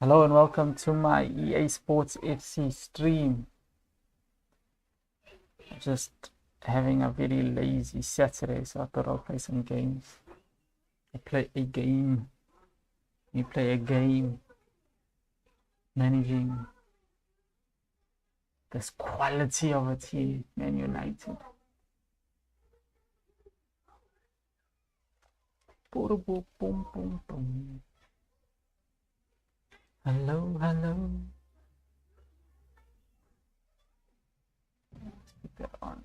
Hello and welcome to my EA Sports FC stream. Just having a very lazy Saturday, so I thought I'll play some games. You play a game managing this quality of a team, Man United. Boom, boom, boom, boom, boom. Hello, hello. Let's put that on.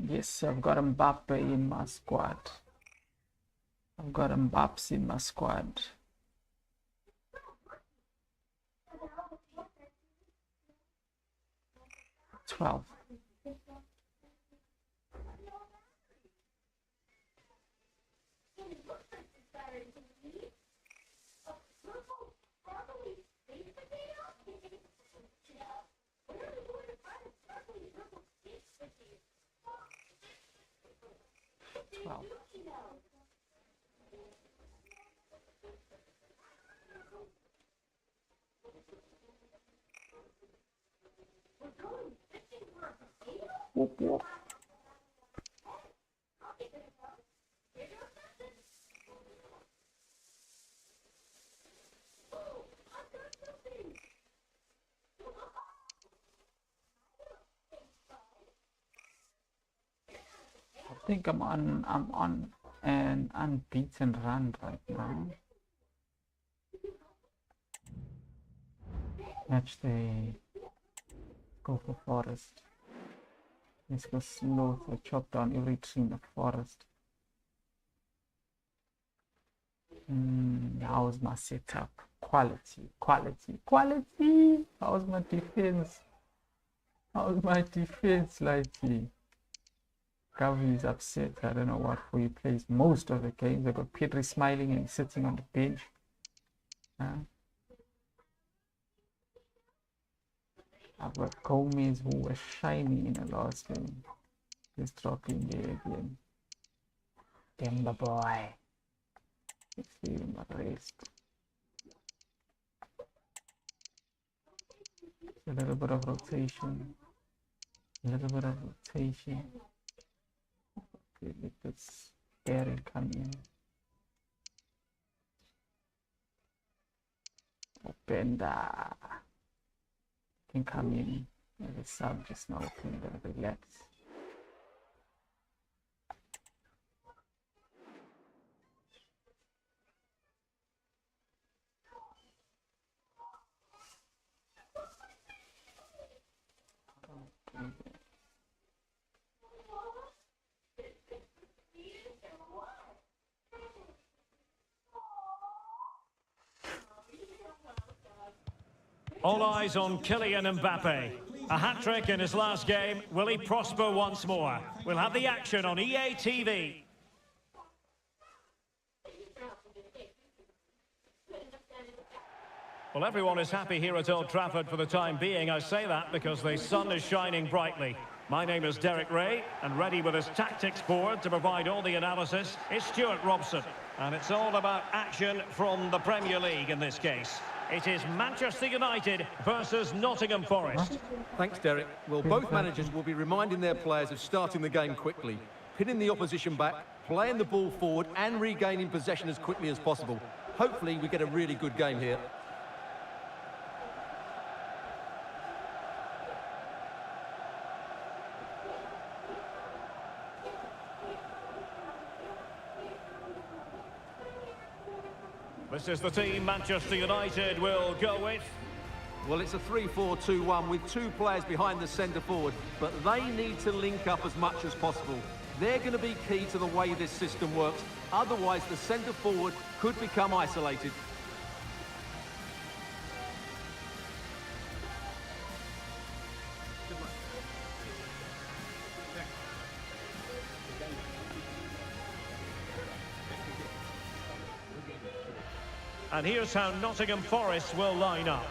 Yes, I've got Mbappe in my squad. I've got Mbappe in my squad. $12. Whoop, whoop. I think I'm on an unbeaten run right now. Match day. Go for Forest. Let's go slow to chop down every tree in the forest. How's my setup? Quality. How's my defense? Likely? Gavi is upset. I don't know what for. He plays most of the games. I've got Pedri smiling and sitting on the bench. I've got Gomez, who was shiny in the last game. He's dropping there again. Demba boy. Let's leave him at rest. A little bit of rotation. Okay, let this Gary come in. Openda can come in as a sub just now, can relax. All eyes on Kylian Mbappe. A hat-trick in his last game. Will he prosper once more? We'll have the action on EA TV. Well, everyone is happy here at Old Trafford for the time being. I say that because the sun is shining brightly. My name is Derek Ray, and ready with his tactics board to provide all the analysis is Stuart Robson. And it's all about action from the Premier League in this case. It is Manchester United versus Nottingham Forest. Thanks, Derek. Well, both managers will be reminding their players of starting the game quickly, pinning the opposition back, playing the ball forward and regaining possession as quickly as possible. Hopefully, we get a really good game here. This is the team Manchester United will go with. Well, it's a 3-4-2-1 with two players behind the centre forward, but they need to link up as much as possible. They're going to be key to the way this system works. Otherwise, the centre forward could become isolated. And here's how Nottingham Forest will line up.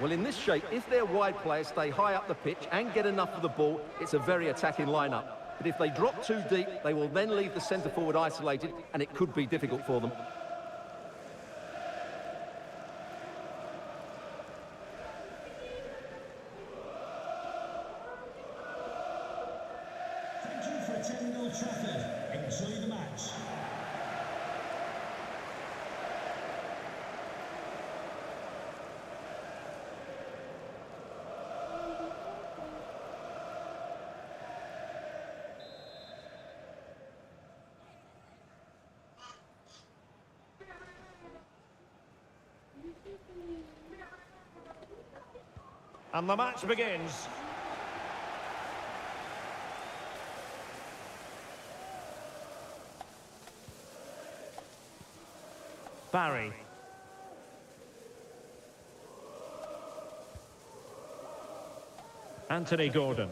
Well, in this shape, if their wide players stay high up the pitch and get enough of the ball, it's a very attacking lineup. But if they drop too deep, they will then leave the centre-forward isolated, and it could be difficult for them. Thank you for attending Old Trafford. Enjoy the match. And the match begins. Barry. Anthony Gordon.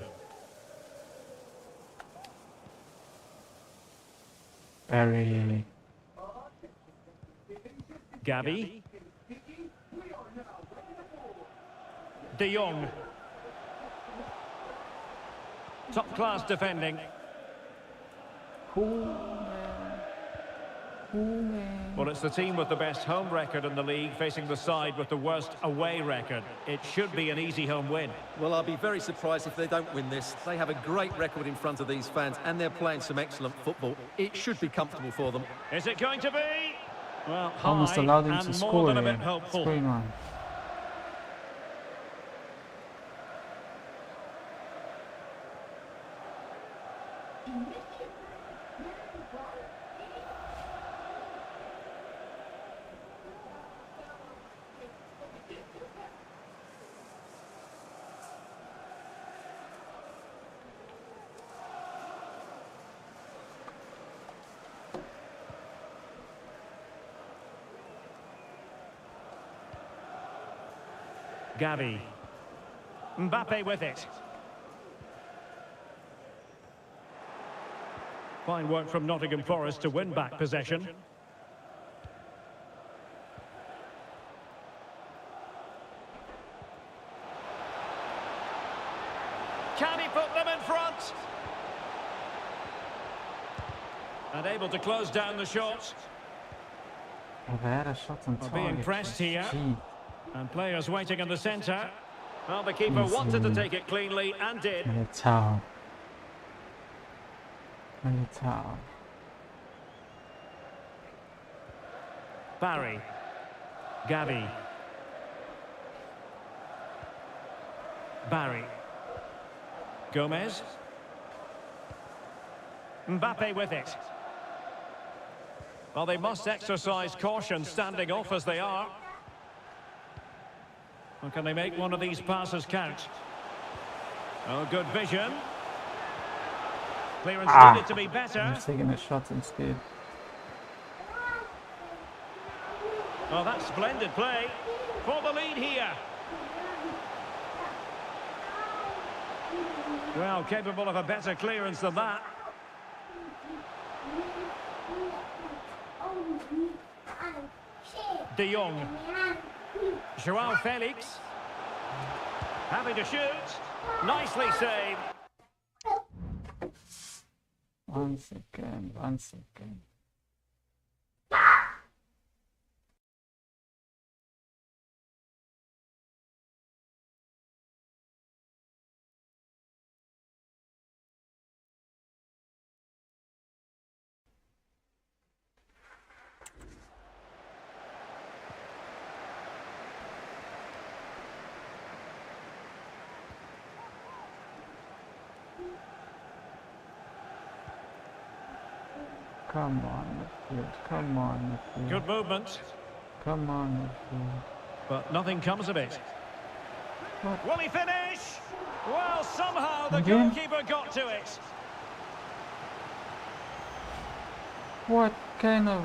Very. Gabby. De Jong. Top-class defending. Well, it's the team with the best home record in the league facing the side with the worst away record. It should be an easy home win. Well, I'll be very surprised if they don't win this. They have a great record in front of these fans, and they're playing some excellent football. It should be comfortable for them. Is it going to be? Well, Almost high allowed him and to more score than a here. bit What's hopeful. going on? Gavi. Mbappe with it. Fine work from Nottingham Forest to win back possession. Can he put them in front? And able to close down the shots. Rivera shot on target. Being pressed here. Gee. And players waiting in the centre. Well, the keeper wanted to take it cleanly and did. Militao. Militao. Barry. Gavi. Barry. Gomez. Mbappe with it. Well, they must exercise caution standing off as they are. Or can they make one of these passes count? Oh, good vision. Clearance needed to be better. He's taking a shot instead. Oh, that's splendid play for the lead here. Well, capable of a better clearance than that. De Jong. Joao Felix. Happy to shoot. Nicely saved. 1 second, 1 second. Come on, midfield. Come on, midfield. Good movement, Come on, midfield. but nothing comes of it. What? Will he finish? Well, somehow the Again? goalkeeper got to it. What kind of...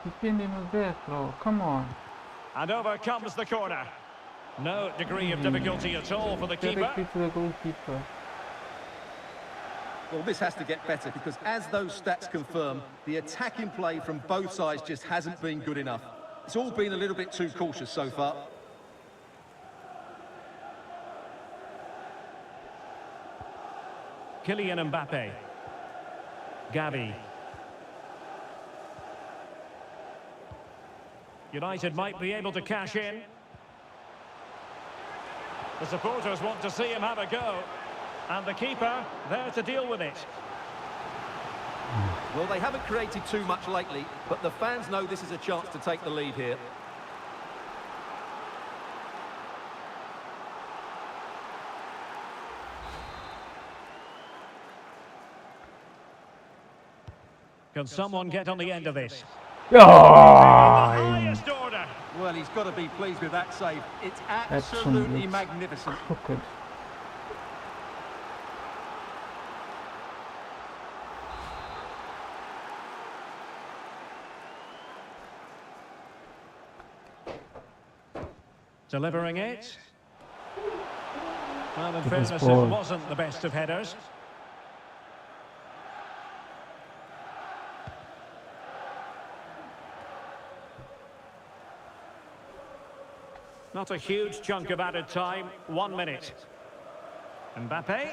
He pinned him with that, bro. Come on. And over comes the corner. No degree of difficulty at all for the keeper. Directly to the goalkeeper. Well, this has to get better because as those stats confirm, the attacking play from both sides just hasn't been good enough. It's all been a little bit too cautious so far. Kylian Mbappe. Gavi. United might be able to cash in. The supporters want to see him have a go. And the keeper there to deal with it. Well, they haven't created too much lately, but the fans know this is a chance to take the lead here. Can someone get on the end of this? Oh, Highest order. Well, he's got to be pleased with that save. It's that one absolutely looks magnificent. crooked. Delivering it. Well, in Good fairness, ball. it wasn't the best of headers. Not a huge chunk of added time, 1 minute. Mbappe.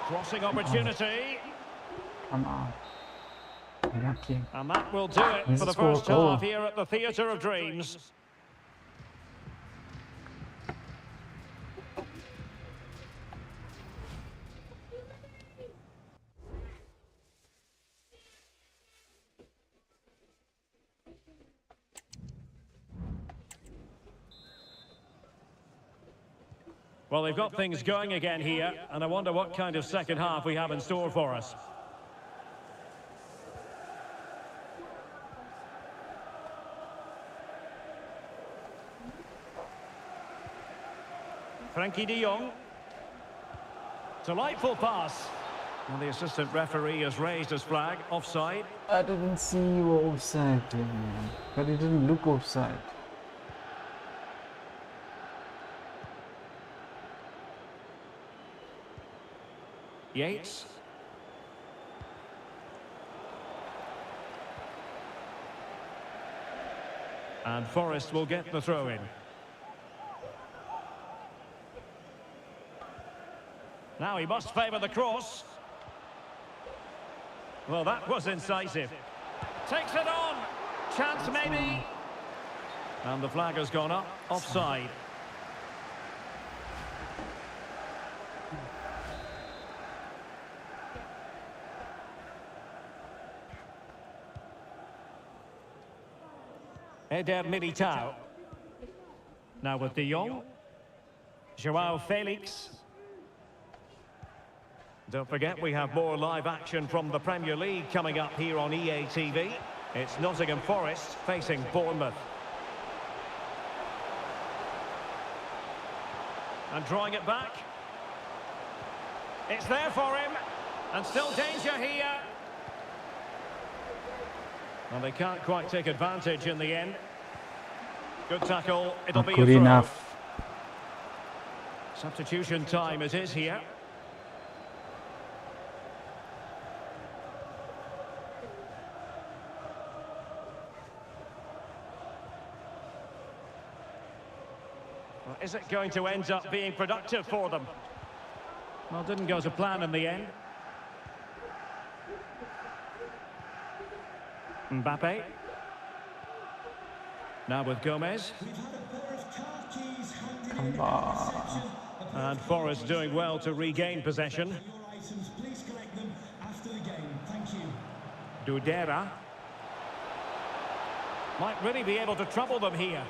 Crossing opportunity. Come on. Lucky. And that will do it This for the is for a first goal. half here at the Theatre of Dreams. Well, they've got things going again here, and I wonder what kind of second half we have in store for us. Frankie de Jong. Delightful pass. And the assistant referee has raised his flag, offside. I didn't see you were offside, man. But it didn't look offside. Yates. And Forrest will get the throw in. Now he must favour the cross. Well, that was incisive. Takes it on. Chance maybe. And the flag has gone up. Offside. Eder Militao. Now with de Jong. Joao Felix. Don't forget, we have more live action from the Premier League coming up here on EA TV. It's Nottingham Forest facing Bournemouth. And drawing it back. It's there for him. And still danger here. Well, they can't quite take advantage in the end. Good tackle. It'll Not be a good throw. enough. Substitution time it is here. Well, is it going to end up being productive for them? Well, didn't go to plan in the end. Mbappe. Now with Gomez. We've had a pair of car keys handed Come in on. at reception. And Forrest doing well to regain possession. Your items, please collect them after the game. Thank you. Dudera. Might really be able to trouble them here.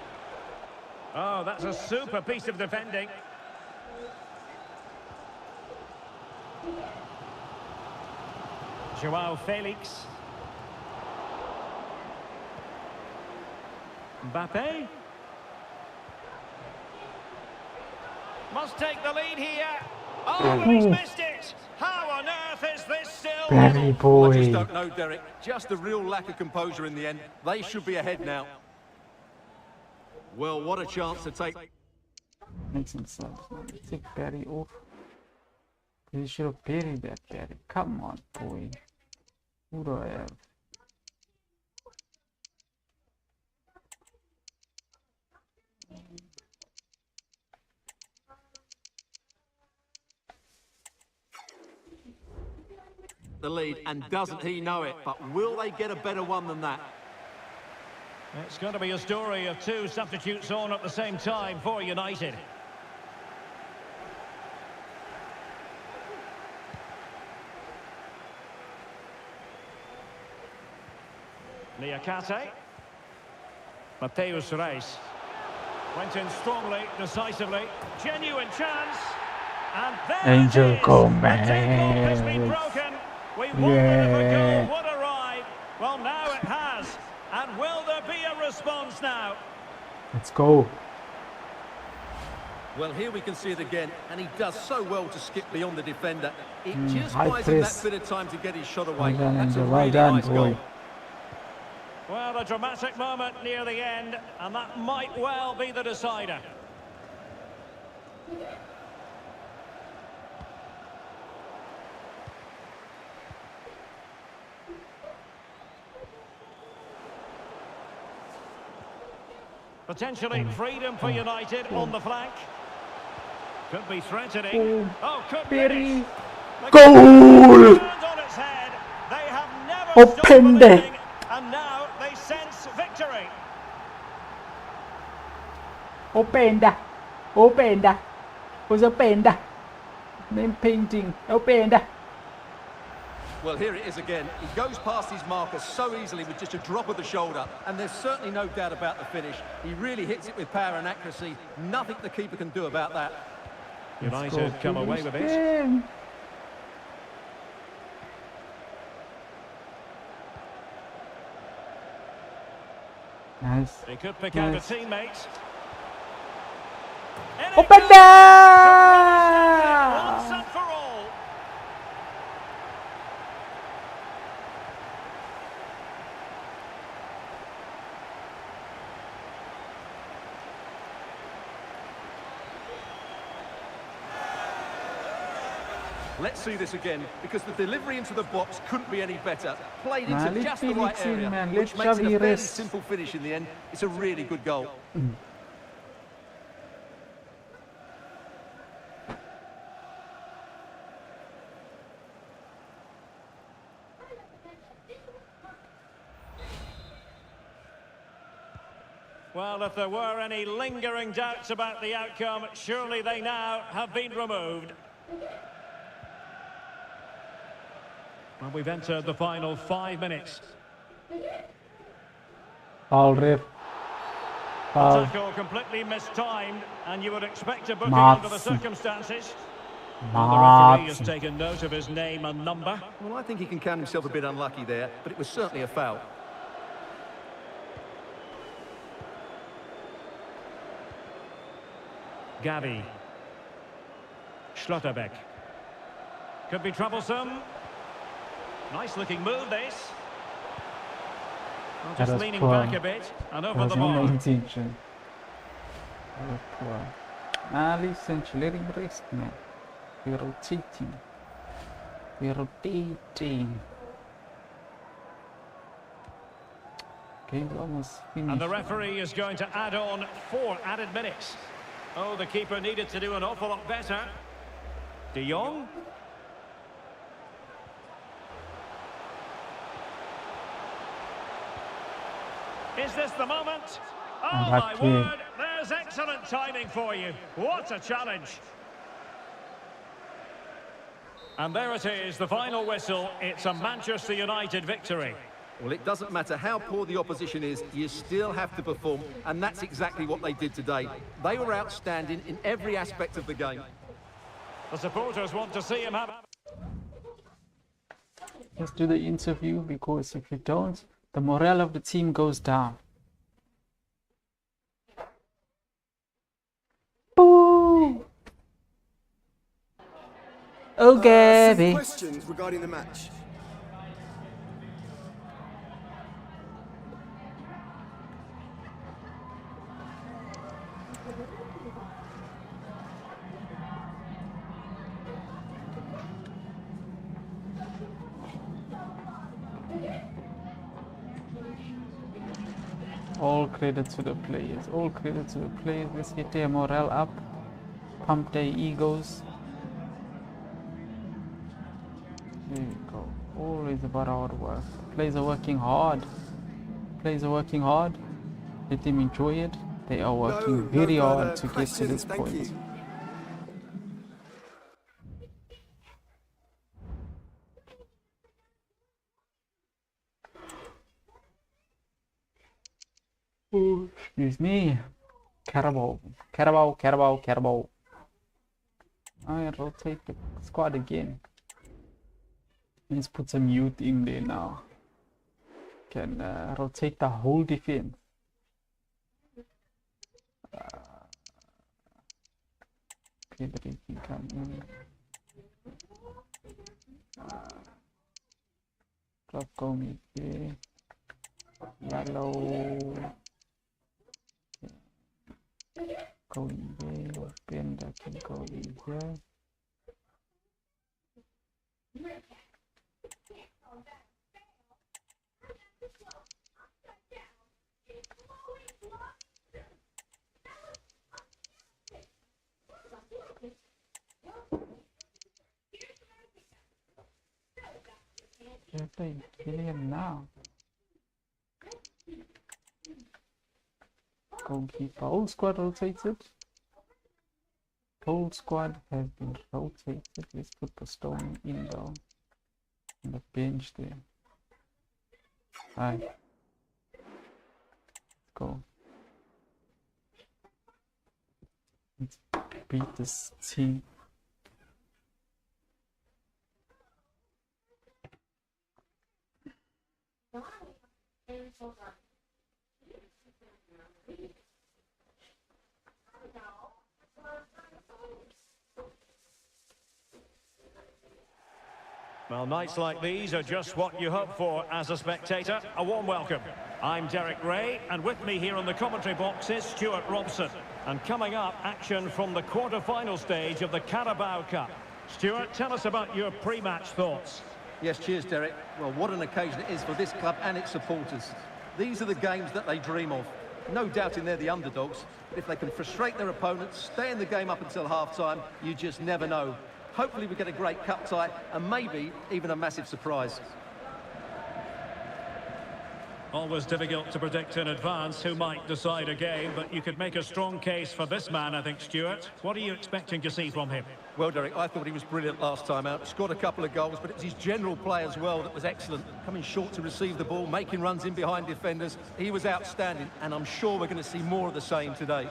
Oh, that's a super piece of defending. Joao Felix. Mbappe. Must take the lead here. Oh, he's missed it. How on earth is this still? Barry Well, I just boy. don't know, Derek. Just a real lack of composure in the end. They should be ahead now. Well, what a chance to take. Makes sense. Take Barry off. You should have buried that Barry. Come on, boy. Who do I have? the lead, and doesn't he know it? But will they get a better one than that? It's going to be a story of two substitutes on at the same time for United. Niakate. Mateus Reis. Went in strongly, decisively. Genuine chance. And there Angel it is. Gomez. The deadlock has been broken. We wondered if a goal would arrive. Well, now it has. And will there be a response now? Let's go. Well, here we can see it again, and he does so well to skip beyond the defender. It just high buys him that press. bit of time to get his shot away. Well done, That's a Angel. Well really done, nice boy. goal. Well, a dramatic moment near the end, and that might well be the decider. Potentially freedom for United on the flank. Could be threatening. Oh, could be. Berry. The Goal! turned on its head. They have never stopped Open believing, and now they sense victory. Openda. Openda. Who's Openda? Name painting. Openda. Well, here it is again. He goes past his marker so easily with just a drop of the shoulder, and there's certainly no doubt about the finish. He really hits it with power and accuracy. Nothing the keeper can do about that. United come away with it. it. Nice. They could pick out a Nice. teammate. And it Openda! goes once and for all. Let's see this again, because the delivery into the box couldn't be any better. Played Man, into let just the right Felix in, area, man. which Let makes it a Xavi fairly rest. simple finish in the end. It's a really good goal. Well, if there were any lingering doubts about the outcome, surely they now have been removed. Well, we've entered the final 5 minutes. Foul, ref. The Foul. tackle completely mistimed, and you would expect a booking Mats. under the circumstances. Well, the referee has Mats. taken note of his name and number. Well, I think he can count himself a bit unlucky there, but it was certainly a foul. Gavi. Schlotterbeck. Could be troublesome. Nice looking move, this. Well, That just was leaning poor. back a bit and over Was the bar. no intention. Listen, letting rest, man. We're rotating. We're rotating. Game's almost finished. And the referee is going to add on 4 added minutes. Oh, the keeper needed to do an awful lot better. De Jong. Is this the moment? Oh, my Unlucky. word. There's excellent timing for you. What a challenge. And there it is, the final whistle. It's a Manchester United victory. Well, it doesn't matter how poor the opposition is, you still have to perform, and that's exactly what they did today. They were outstanding in every aspect of the game. The supporters want to see him have... Let's do the interview, because if you don't, the morale of the team goes down. Boo! Oh, Gabby. Questions regarding the match. All credit to the players. All credit to the players. Let's get their morale up. Pump their egos. There we go. Always about hard work. Players are working hard. Players are working hard. Let them enjoy it. They are working very hard to get to this point. Oh, excuse me. Carabao. Carabao, Carabao, Carabao. I rotate the squad again. Let's put some youth in there now. Can rotate the whole defense. Pedri can come in. Drop Gomez here. Yellow. Go in there. Bender can go in here. They're playing Kylian now. Goalkeeper. Whole squad rotated. Whole squad has been rotated. Let's put the stone in though. On the bench there. Alright. Let's go. Let's beat this team. Well, nights like these are just what you hope for as a spectator. A warm welcome. I'm Derek Ray, and with me here on the commentary box is Stuart Robson. And coming up, action from the quarter-final stage of the Carabao Cup. Stuart, tell us about your pre-match thoughts. Yes, cheers, Derek. Well, what an occasion it is for this club and its supporters. These are the games that they dream of. No doubting they're the underdogs, but if they can frustrate their opponents, stay in the game up until half-time, you just never know. Hopefully we get a great cup tie and maybe even a massive surprise. Always difficult to predict in advance who might decide a game, but you could make a strong case for this man, I think, Stuart. What are you expecting to see from him? Well, Derek, I thought he was brilliant last time out. Scored a couple of goals, but it was his general play as well that was excellent. Coming short to receive the ball, making runs in behind defenders. He was outstanding, and I'm sure we're going to see more of the same today.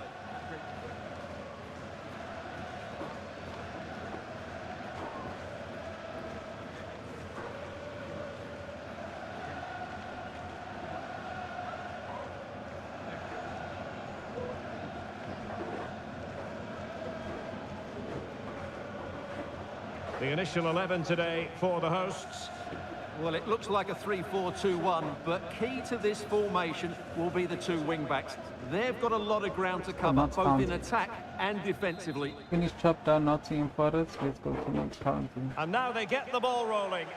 The initial 11 today for the hosts. Well, it looks like a 3-4-2-1, but key to this formation will be the two wing-backs. They've got a lot of ground to cover, both in attack and defensively. Finish chop down Nottingham Forest. Let's go to Notts County. And now they get the ball rolling.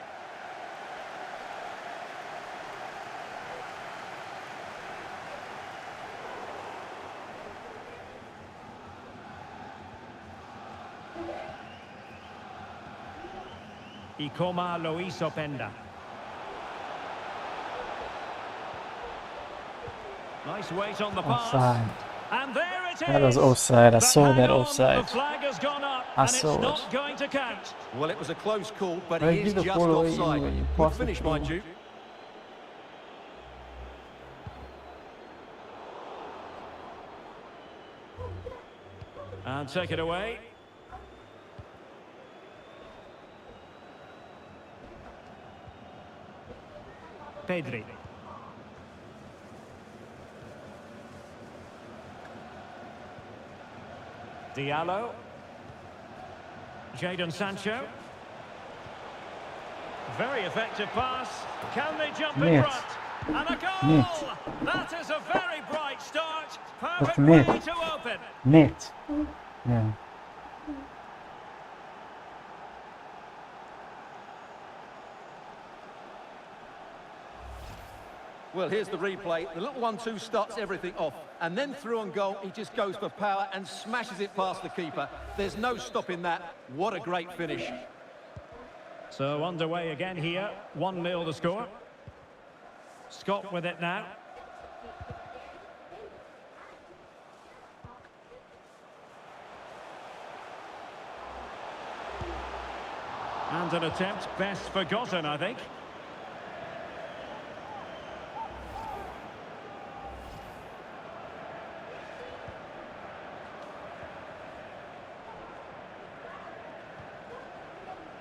Ikoma Lois Openda. Nice weight on the pass. Offside. And there it is. That was offside. I saw that offside. The flag has gone up, I and saw it's it. not going to count. Well, it was a close call, but Well, he is give the just ball away offside. anyway, you Good pass it finish, through. mind you. And take it away. Pedri. Diallo. Jadon Sancho. Very effective pass. Can they jump in Net. front? And a goal! Net. That is a very bright start. That's Perfect way net. to open. Net. Yeah. Well, here's the replay. The little 1-2 starts everything off. And then through on goal, he just goes for power and smashes it past the keeper. There's no stopping that. What a great finish. So underway again here, 1-0 the score. Scott with it now. And an attempt best forgotten, I think.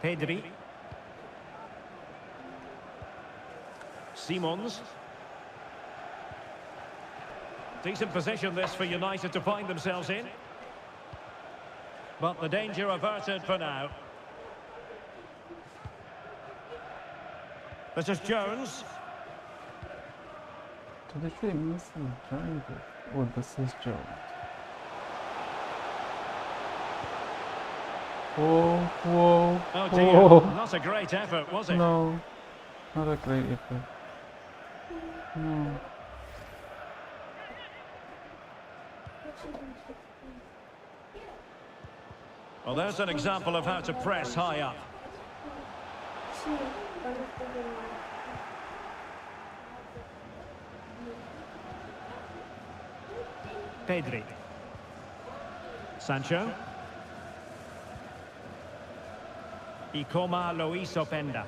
Pedri. Simons. Decent position this for United to find themselves in. But the danger averted for now. This is Jones. Did they say Messi joined it? Or this is Jones? Whoa, whoa, Oh dear, whoa. not a great effort, was it? No, not a great effort. No. Well, there's an example of how to press high up. Pedri. Sancho. Ikoma Luis Openda.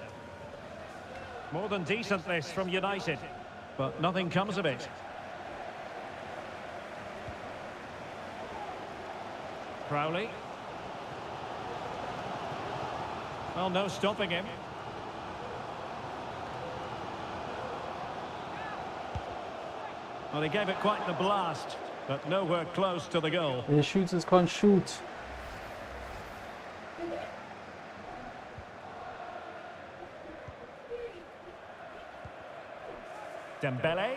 More than decent this from United, but nothing comes of it. Crowley. Well, no stopping him. Well, he gave it quite the blast, but nowhere close to the goal. The shooters can't shoot. Dembele.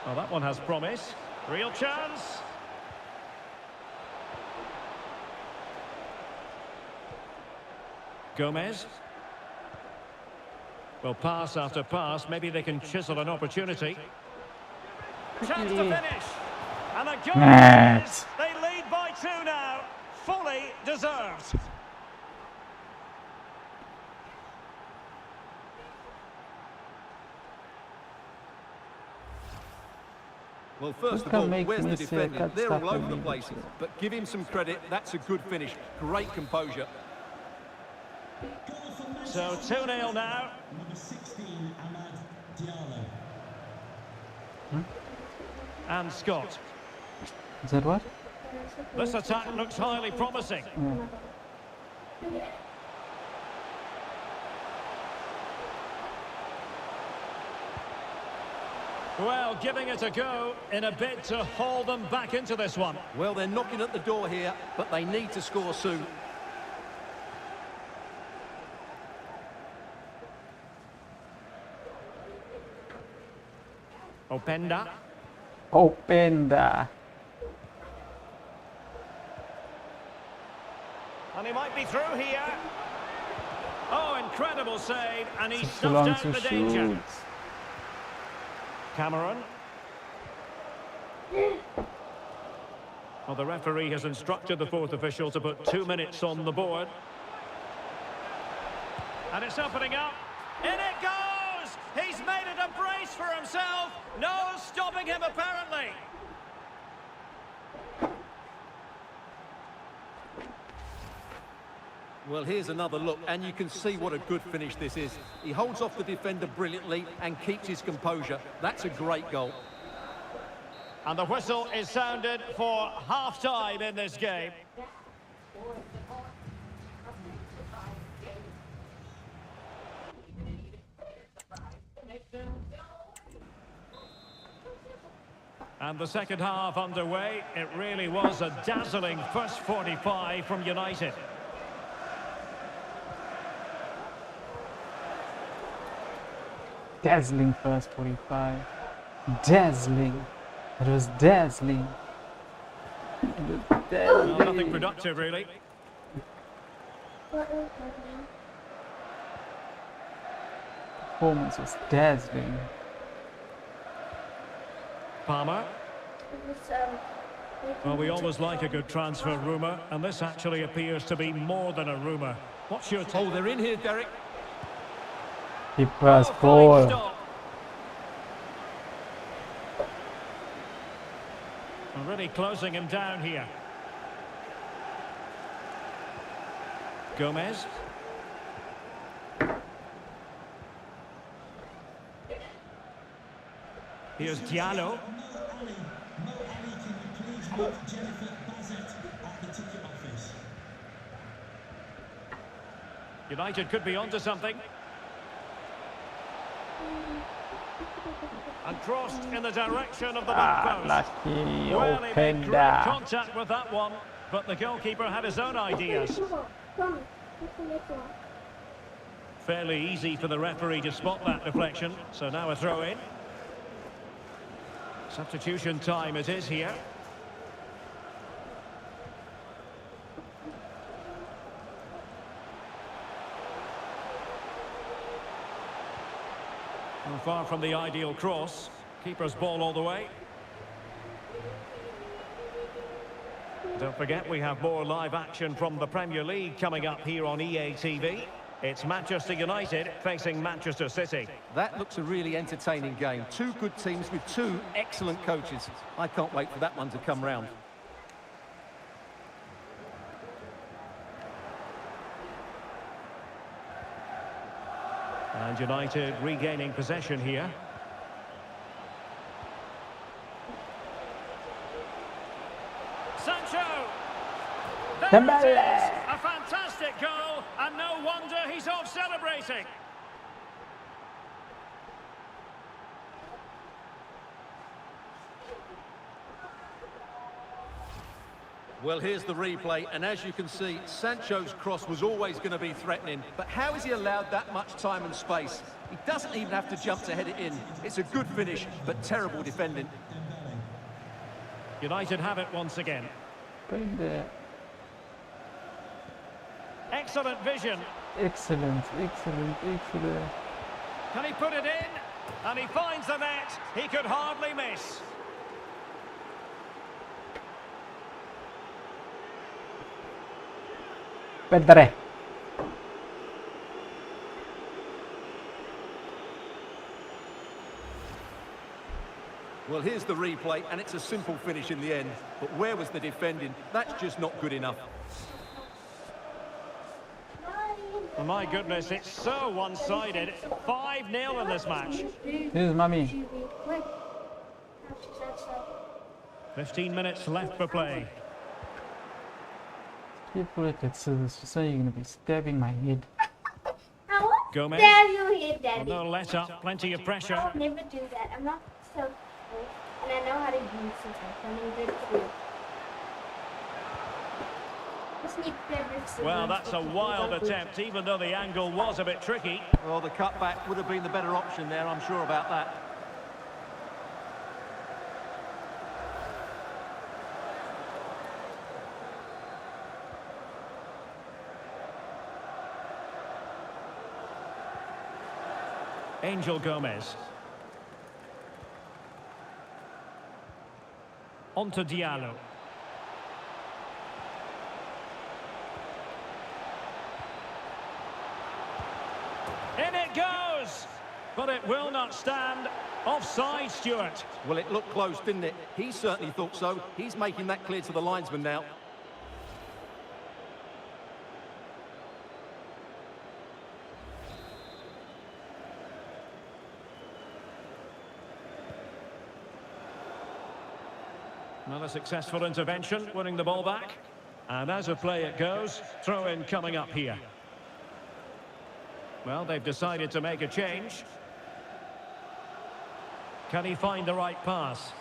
Well, that one has promise. Real chance. Gomez. Well, pass after pass. Maybe they can chisel an opportunity. Chance to finish. And a goal. Matt. They lead by 2 now. Fully deserved. Well, first of can all, make where's the Messi a defending? cut They're all stop over the and place. make it. But give him some credit. That's a good finish. Great composure. Goal for So Manchester 2-0 United. now. Number 16, Amad Diallo. And Scott. Is that what? This attack looks highly promising. Well, giving it a go in a bid to haul them back into this one. Well, they're knocking at the door here, but they need to score soon. Openda. Openda. And he might be through here. Oh, incredible save. And he Too stuffed long out to the danger. shoot. Cameron. Well, the referee has instructed the fourth official to put 2 minutes on the board. And it's opening up. In it goes! He's made it a brace for himself. No stopping him, apparently. Well, here's another look, and you can see what a good finish this is. He holds off the defender brilliantly and keeps his composure. That's a great goal. And the whistle is sounded for half-time in this game. And the second half underway. It really was a dazzling first 45 from United. Dazzling first 45. Dazzling. It was dazzling. It was dazzling. Well, nothing productive, really. performance was dazzling. Palmer. Well, we always like a good transfer rumour, and this actually appears to be more than a rumour. What's your take? Oh, they're in here, Derek. Keeper's Fine goal. stop. Already closing him down here. Gomez. Here's Diallo. Mo Ali, can you please have Jennifer Bazet at the ticket office? United could be onto something. And crossed in the direction of the back post. Lucky Well, he made opened great that. contact with that one, but the goalkeeper had his own ideas. Fairly easy for the referee to spot that deflection, so now a throw in. Substitution time it is here. Well, far from the ideal cross. Keeper's ball all the way. Don't forget we have more live action from the Premier League coming up here on EA TV. It's Manchester United facing Manchester City. That looks a really entertaining game. Two good teams with two excellent coaches. I can't wait for that one to come round. And United regaining possession here. Sancho! There Dembele! it is! A fantastic goal, and no wonder he's off celebrating. Well, here's the replay, and as you can see, Sancho's cross was always going to be threatening. But how is he allowed that much time and space? He doesn't even have to jump to head it in. It's a good finish, but terrible defending. United have it once again. Bring the Excellent vision. excellent. Can he put it in? And he finds the net. He could hardly miss. Pedre. Well, here's the replay, and it's a simple finish in the end. But where was the defending? That's just not good enough. Oh, my goodness, it's so one-sided. 5-0 in this match. Here's mommy. 15 minutes left for play. People at that scissors, so you're gonna be stabbing my head. Gomez. There you hit, Daddy. No let up, plenty of pressure. I'll never do that. I'm not so cool, and I know how to use it. I'm good too. Just need clever scissors. Well, that's a wild attempt, even though the angle was a bit tricky. Well, the cutback would have been the better option there, I'm sure about that. Angel Gomez. On to Diallo. In it goes! But it will not stand. Offside, Stuart. Well, it looked close, didn't it? He certainly thought so. He's making that clear to the linesman now. Another successful intervention, winning the ball back. And as a play it goes, throw-in coming up here. Well, they've decided to make a change. Can he find the right pass?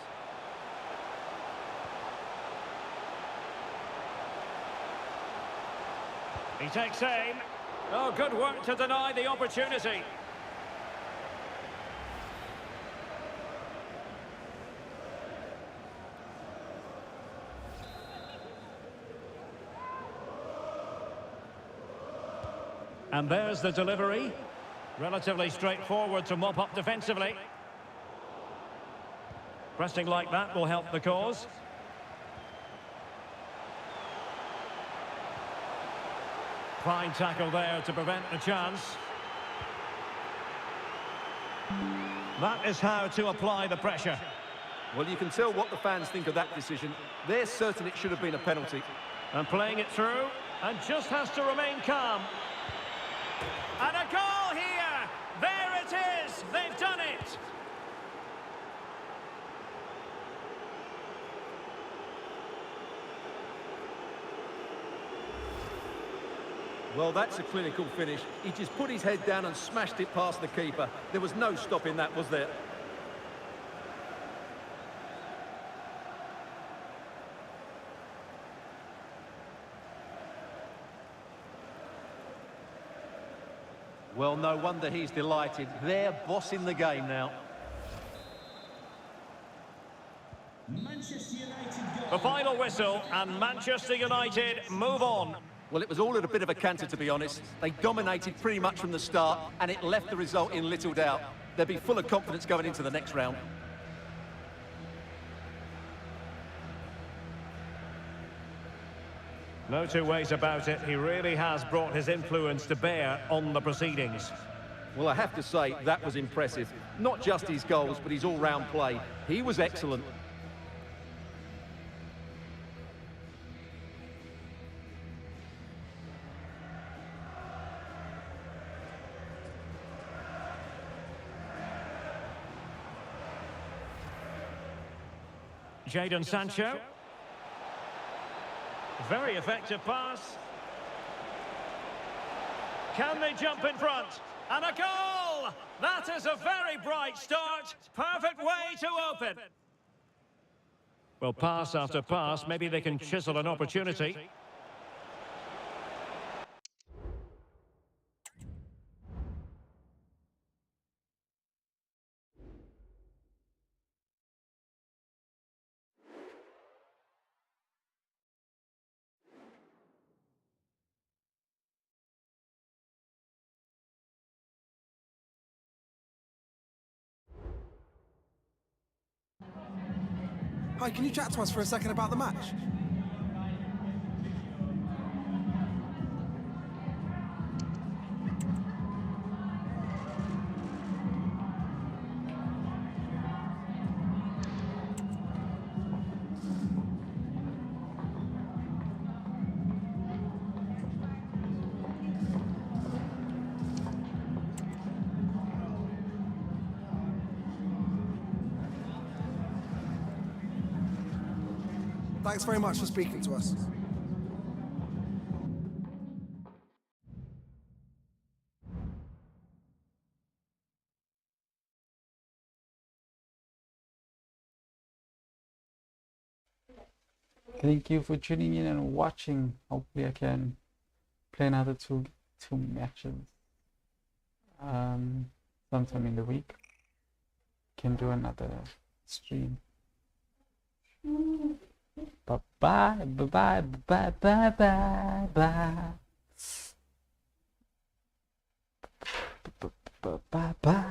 He takes aim. Oh, good work to deny the opportunity. And there's the delivery. Relatively straightforward to mop up defensively. Pressing like that will help the cause. Fine tackle there to prevent the chance. That is how to apply the pressure. Well, you can tell what the fans think of that decision. They're certain it should have been a penalty. And playing it through, and just has to remain calm. And a goal here! There it is! They've done it! Well, that's a clinical finish. He just put his head down and smashed it past the keeper. There was no stopping that, was there? Well, no wonder he's delighted. They're bossing the game now. Manchester United goal. The final whistle, and Manchester United move on. Well, it was all at a bit of a canter, to be honest. They dominated pretty much from the start, and it left the result in little doubt. They'll be full of confidence going into the next round. No two ways about it. He really has brought his influence to bear on the proceedings. Well, I have to say, that was impressive. Not just his goals, but his all-round play. He was excellent. Jadon Sancho. Very effective pass. Can they jump in front? And a goal! That is a very bright start. Perfect way to open. Well, pass after pass, maybe they can chisel an opportunity. Hi, can you chat to us for a second about the match? Thanks very much for speaking to us. Thank you for tuning in and watching. Hopefully I can play another two matches sometime in the week. Can do another stream. Bye bye bye bye bye bye bye bye bye bye.